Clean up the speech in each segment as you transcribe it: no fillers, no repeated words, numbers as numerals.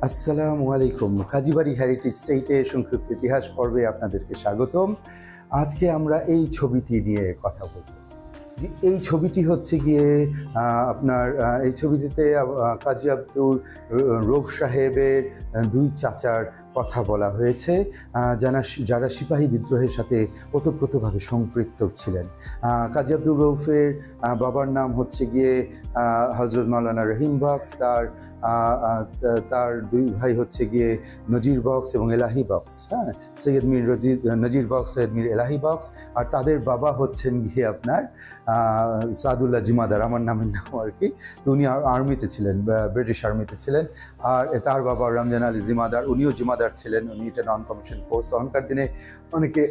আসসালামু আলাইকুম। কাজীবাড়ি হেরিটেজ স্টেটে সংক্ষিপ্ত ইতিহাস পর্বে আপনাদেরকে স্বাগতম। আজকে আমরা এই ছবিটি নিয়ে কথা বলব। যে এই ছবিটি হচ্ছে গিয়ে আপনার এই ছবিটিতে কাজী আব্দুর রউফ সাহেবের দুই চাচার কথা বলা হয়েছে, যারা সিপাহী বিদ্রোহের সাথে ওতপ্রোতভাবে সম্পৃক্ত ছিলেন। কাজী আব্দুর রউফের বাবার নাম হচ্ছে গিয়ে হজরত মাওলানা রহিম বক্স, তার দুই ভাই হচ্ছে গিয়ে নজির বক্স এবং এলাহি বক্স। হ্যাঁ, সৈয়দ মীর নজির বক্স, সৈয়দ মীর এলাহি বক্স। আর তাদের বাবা হচ্ছেন গিয়ে আপনার সাদুল্লাহ জিমাদার, আমার নামের নাম আর কি। তো উনি আর্মিতে ছিলেন, ব্রিটিশ আর্মিতে ছিলেন। আর তার বাবা রমজান আলী জিমাদার, উনিও জিমাদার ছিলেন। উনি এটা নন কমিশন পোস্ট। তখনকার দিনে অনেকে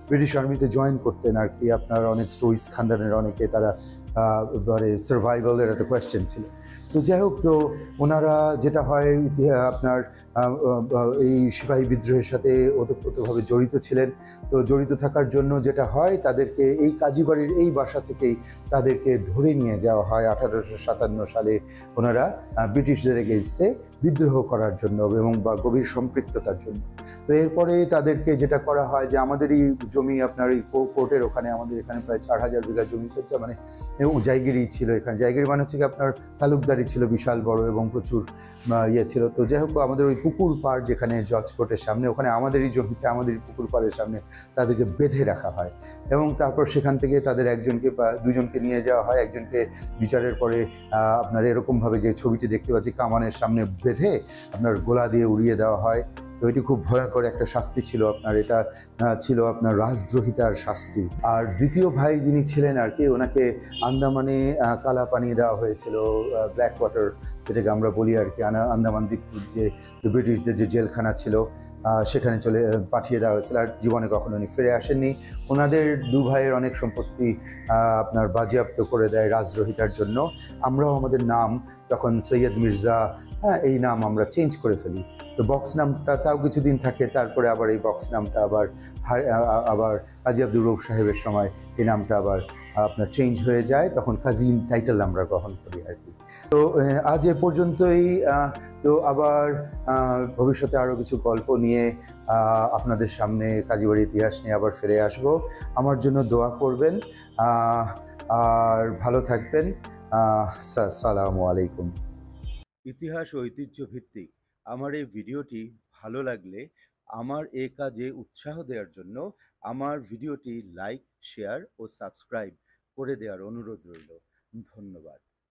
ব্রিটিশ আর্মিতে জয়েন করতেন আর কি। আপনার অনেক রইস খানদানের অনেকে, তারা মানে সার্ভাইভালের একটা কোয়েশ্চেন ছিল। তো যাই হোক, তো ওনারা যেটা হয় আপনার এই সিপাহী বিদ্রোহের সাথে ওতপ্রোতভাবে জড়িত ছিলেন। তো জড়িত থাকার জন্য যেটা হয়, তাদেরকে এই কাজীবাড়ির এই বাসা থেকেই তাদেরকে ধরে নিয়ে যাওয়া হয় 1857 সালে ওনারা ব্রিটিশদের এগেইনস্টে বিদ্রোহ করার জন্য এবং বা গভীর সম্পৃক্ততার জন্য। তো এরপরে তাদেরকে যেটা করা হয় যে আমাদেরই জমি, আপনার এই কোর্টের ওখানে, আমাদের এখানে প্রায় 4000 বিঘা জমি মানে জায়গিরি ছিল। এখানে জায়গিরি মানে হচ্ছে কি আপনার তালুকদারি ছিল বিশাল বড় এবং প্রচুর ইয়ে ছিল। তো যাই হোক, আমাদের ওই পুকুর পাড় যেখানে জজ কোর্টের সামনে, ওখানে আমাদেরই জমিতে, আমাদেরই পুকুর পাড়ের সামনে তাদেরকে বেঁধে রাখা হয় এবং তারপর সেখান থেকে তাদের একজনকে বা দুজনকে নিয়ে যাওয়া হয়। একজনকে বিচারের পরে আপনার এরকমভাবে যে ছবিটি দেখতে পাচ্ছি, কামানের সামনে বেঁধে আপনার গোলা দিয়ে উড়িয়ে দেওয়া হয়। তো এটি খুব ভয়ঙ্কর একটা শাস্তি ছিল আপনার। এটা ছিল আপনার রাজদ্রোহিতার শাস্তি। আর দ্বিতীয় ভাই যিনি ছিলেন আর কি, ওনাকে আন্দামানে কালা পানি দেওয়া হয়েছিল, ব্ল্যাক ওয়াটার যেটাকে আমরা বলি আর কি। আন্দামান দ্বীপ যে ব্রিটিশদের যে জেলখানা ছিল, সেখানে পাঠিয়ে দেওয়া হয়েছিল। আর জীবনে কখনো উনি ফিরে আসেননি। ওনাদের দু ভাইয়ের অনেক সম্পত্তি আপনার বাজেয়াপ্ত করে দেয় রাজদ্রোহিতার জন্য। আমরাও আমাদের নাম তখন সৈয়দ মির্জা, হ্যাঁ, এই নাম আমরা চেঞ্জ করে ফেলি। তো বক্স নামটা তাও কিছুদিন থাকে, তারপরে আবার এই বক্স নামটা আবার কাজী আব্দুর রউফ সাহেবের সময় এই নামটা আবার আপনার চেঞ্জ হয়ে যায়। তখন কাজী টাইটেল আমরা গ্রহণ করি আর কি। তো আজ এ পর্যন্তই। তো আবার ভবিষ্যতে আরও কিছু গল্প নিয়ে আপনাদের সামনে কাজীবাড়ি ইতিহাস নিয়ে আবার ফিরে আসব। আমার জন্য দোয়া করবেন আর ভালো থাকবেন। আসসালামু আলাইকুম। ইতিহাস ও ঐতিহ্য ভিত্তিক আমার এই ভিডিওটি ভালো লাগলে আমার এ কাজে উৎসাহ দেওয়ার জন্য আমার ভিডিওটি লাইক, শেয়ার ও সাবস্ক্রাইব করে দেওয়ার অনুরোধ রইল। ধন্যবাদ।